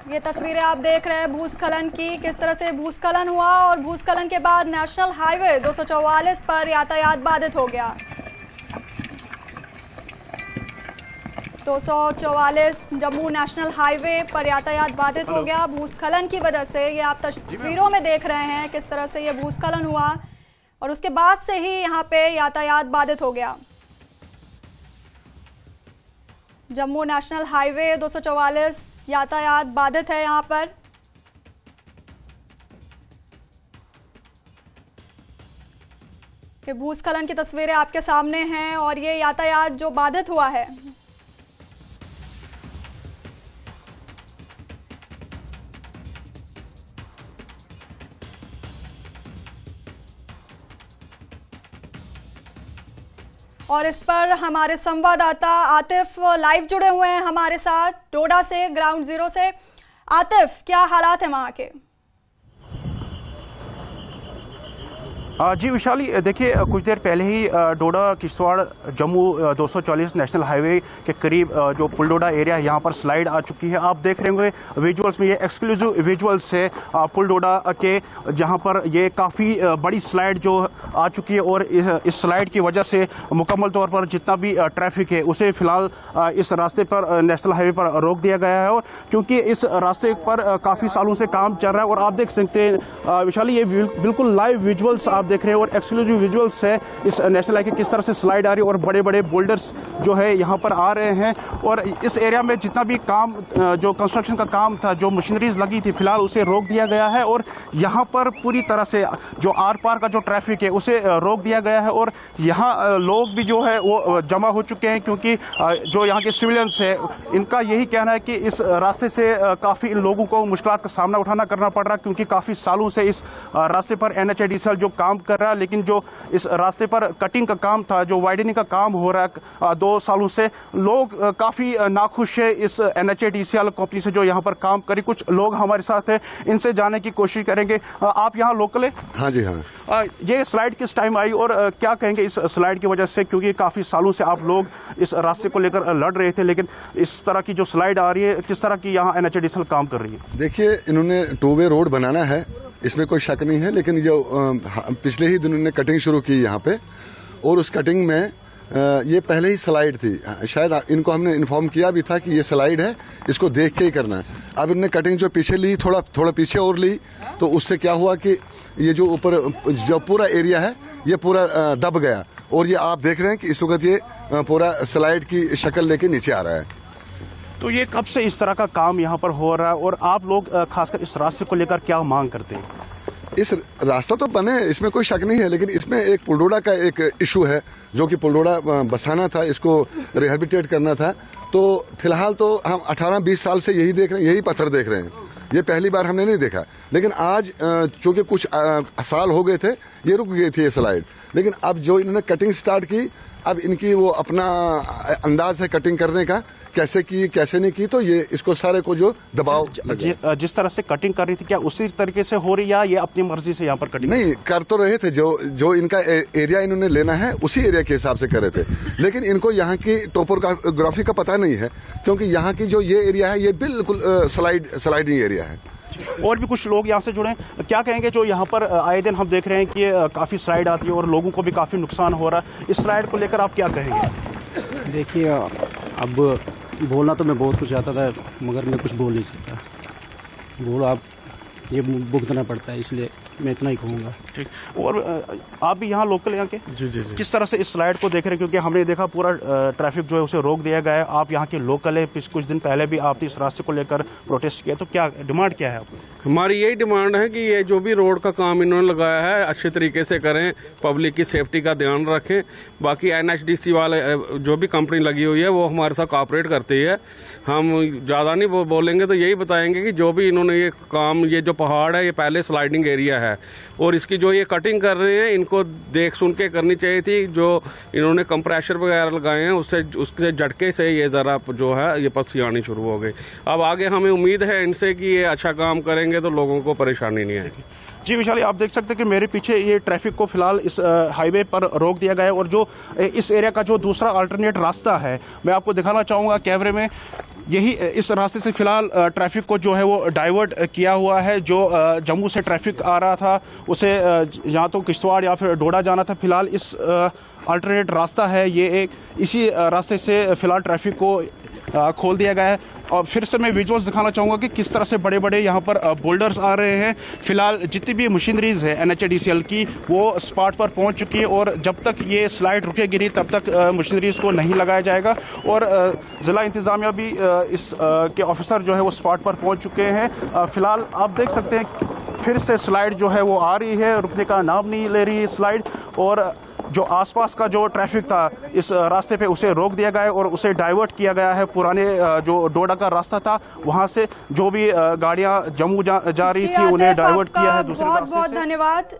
ये तस्वीरें आप देख रहे हैं भूस्खलन की, किस तरह से भूस्खलन हुआ और भूस्खलन के बाद नेशनल हाईवे 244 पर यातायात बाधित हो गया। 244 जम्मू नेशनल हाईवे पर यातायात बाधित हो गया भूस्खलन की वजह से। ये आप तस्वीरों में देख रहे हैं किस तरह से ये भूस्खलन हुआ और उसके बाद से ही यहाँ पे यातायात बाधित हो गया। जम्मू नेशनल हाईवे 244 यातायात बाधित है यहाँ पर। ये भूस्खलन की तस्वीरें आपके सामने हैं और ये यातायात जो बाधित हुआ है। और इस पर हमारे संवाददाता आतिफ लाइव जुड़े हुए हैं हमारे साथ डोडा से, ग्राउंड जीरो से। आतिफ, क्या हालात है वहां के? जी विशाली, देखिए कुछ देर पहले ही डोडा किश्तवाड़ जम्मू 244 नेशनल हाईवे के करीब जो पुलडोडा एरिया है यहाँ पर स्लाइड आ चुकी है। आप देख रहे होंगे विजुअल्स में, ये एक्सक्लूसिव विजुअल्स है पुलडोडा के, जहाँ पर ये काफ़ी बड़ी स्लाइड जो आ चुकी है और इस स्लाइड की वजह से मुकम्मल तौर पर जितना भी ट्रैफिक है उसे फिलहाल इस रास्ते पर नेशनल हाईवे पर रोक दिया गया है। और क्योंकि इस रास्ते पर काफ़ी सालों से काम चल रहा है और आप देख सकते हैं विशाली, ये बिल्कुल लाइव विजुअल्स आप देख रहे हैं और एक्सक्लूसिव विजुअल्स है इस नेशनल हाईवे किस तरह से स्लाइड आ रही है और बड़े बड़े बोल्डर्स जो है यहाँ पर आ रहे हैं। और इस एरिया में जितना भी काम, जो कंस्ट्रक्शन का काम था, जो मशीनरीज लगी थी, फिलहाल उसे रोक दिया गया है और यहाँ पर पूरी तरह से जो आर पार का जो ट्रैफिक है उसे रोक दिया गया है। और यहाँ लोग भी जो है वो जमा हो चुके हैं क्योंकि जो यहाँ के सिविलियंस है इनका यही कहना है कि इस रास्ते से काफ़ी इन लोगों को मुश्किलात का सामना उठाना करना पड़ रहा है क्योंकि काफ़ी सालों से इस रास्ते पर NHADCL जो काम कर रहा है, लेकिन जो इस रास्ते पर कटिंग का काम था, जो वाइडनिंग का काम हो रहा है 2 सालों से, लोग काफ़ी नाखुश है इस NHADCL कंपनी से जो यहाँ पर काम करी। कुछ लोग हमारे साथ हैं, इनसे जानने की कोशिश करेंगे। आप यहाँ लोकल है? हाँ जी हाँ। ये स्लाइड किस टाइम आई और क्या कहेंगे इस स्लाइड की वजह से, क्योंकि काफ़ी सालों से आप लोग इस रास्ते को लेकर लड़ रहे थे, लेकिन इस तरह की जो स्लाइड आ रही है, किस तरह की यहाँ NHADCL काम कर रही है? देखिए, इन्होंने 2 वे रोड बनाना है, इसमें कोई शक नहीं है, लेकिन जो पिछले ही दिनों ने कटिंग शुरू की यहाँ पे और उस कटिंग में ये पहले ही स्लाइड थी। शायद इनको हमने इन्फॉर्म किया भी था कि ये स्लाइड है, इसको देख के ही करना है। अब इन्होंने कटिंग जो पीछे ली, थोड़ा पीछे और ली, तो उससे क्या हुआ कि ये जो ऊपर जो पूरा एरिया है ये पूरा दब गया और ये आप देख रहे हैं कि इस वक्त ये पूरा स्लाइड की शक्ल लेके नीचे आ रहा है। तो ये कब से इस तरह का काम यहाँ पर हो रहा है और आप लोग खासकर इस रास्ते को लेकर क्या मांग करते हैं? इस रास्ता तो बने, इसमें कोई शक नहीं है, लेकिन इसमें एक पुलडोडा का एक इशू है जो कि पुलडोडा बसाना था, इसको रिहेबिलिटेट करना था। तो फिलहाल तो हम 18-20 साल से यही देख रहे हैं, यही पत्थर देख रहे हैं। ये पहली बार हमने नहीं देखा, लेकिन आज चूंकि कुछ साल हो गए थे, ये रुक गई थी ये स्लाइड। लेकिन अब जो इन्होंने कटिंग स्टार्ट की, अब इनकी वो अपना अंदाज है कटिंग करने का, कैसे की कैसे नहीं की, तो ये इसको सारे को जो दबाव जिस तरह से कटिंग कर रही थी, क्या उसी तरीके से हो रही है या ये अपनी मर्जी से यहाँ पर कटिंग? नहीं, कर तो रहे थे, जो इनका एरिया इन्होंने लेना है उसी एरिया के हिसाब से कर रहे थे, लेकिन इनको यहाँ की टोपोग्राफी का पता नहीं है क्योंकि यहाँ की जो ये एरिया है ये बिल्कुल स्लाइडिंग एरिया है। और भी कुछ लोग यहाँ से जुड़े हैं, क्या कहेंगे? जो यहाँ पर आए दिन हम देख रहे हैं कि काफ़ी स्लाइड आती है और लोगों को भी काफ़ी नुकसान हो रहा है, इस स्लाइड को लेकर आप क्या कहेंगे? देखिए, अब बोलना तो मैं बहुत कुछ चाहता था मगर मैं कुछ बोल नहीं सकता। बोलो, आप ये भुगतना पड़ता है, इसलिए मैं इतना ही कहूँगा। ठीक। और आप भी यहाँ लोकल यहाँ के? जी जी जी। किस तरह से इस स्लाइड को देख रहे हैं, क्योंकि हमने देखा पूरा ट्रैफिक जो है उसे रोक दिया गया है। आप यहाँ के लोकल है, कुछ दिन पहले भी आपने इस रास्ते को लेकर प्रोटेस्ट किया, तो क्या डिमांड क्या है आपकी? हमारी यही डिमांड है कि ये जो भी रोड का काम इन्होंने लगाया है अच्छे तरीके से करें, पब्लिक की सेफ्टी का ध्यान रखें। बाकी NHDC वाले जो भी कंपनी लगी हुई है वो हमारे साथ कोऑपरेट करती है। हम ज़्यादा नहीं बोलेंगे तो यही बताएंगे कि जो भी इन्होंने ये काम, ये जो पहाड़ है ये पहले स्लाइडिंग एरिया है और इसकी जो ये कटिंग कर रहे हैं इनको देख सुन के करनी चाहिए थी। जो इन्होंने कंप्रेशर वगैरह लगाए हैं उसके झटके से ये ज़रा जो है ये पस्सी आनी शुरू हो गई। अब आगे हमें उम्मीद है इनसे कि ये अच्छा काम करेंगे तो लोगों को परेशानी नहीं आएगी। जी विशाली, आप देख सकते हैं कि मेरे पीछे ये ट्रैफिक को फिलहाल इस हाईवे पर रोक दिया गया है, और जो इस एरिया का जो दूसरा अल्टरनेट रास्ता है मैं आपको दिखाना चाहूँगा कैमरे में। यही इस रास्ते से फिलहाल ट्रैफिक को जो है वो डाइवर्ट किया हुआ है। जो जम्मू से ट्रैफिक आ रहा था उसे या तो किश्तवाड़ या फिर डोडा जाना था, फिलहाल इस अल्टरनेट रास्ता है ये एक, इसी रास्ते से फिलहाल ट्रैफिक को खोल दिया गया है। और फिर से मैं विजुअल्स दिखाना चाहूँगा कि किस तरह से बड़े बड़े यहाँ पर बोल्डर्स आ रहे हैं। फिलहाल जितनी भी मशीनरीज है NHADCL की वो स्पॉट पर पहुँच चुकी है, और जब तक ये स्लाइड रुकेगी नहीं तब तक मशीनरीज को नहीं लगाया जाएगा। और ज़िला इंतज़ामिया भी इस के ऑफिसर जो है वो स्पॉट पर पहुँच चुके हैं। फिलहाल आप देख सकते हैं फिर से स्लाइड जो है वो आ रही है, रुकने का नाम नहीं ले रही है स्लाइड, और जो आसपास का जो ट्रैफिक था इस रास्ते पे उसे रोक दिया गया है और उसे डाइवर्ट किया गया है। पुराने जो डोडा का रास्ता था वहां से जो भी गाड़ियां जम्मू जा रही थी उन्हें डाइवर्ट किया है दूसरे रास्ते से। बहुत बहुत धन्यवाद।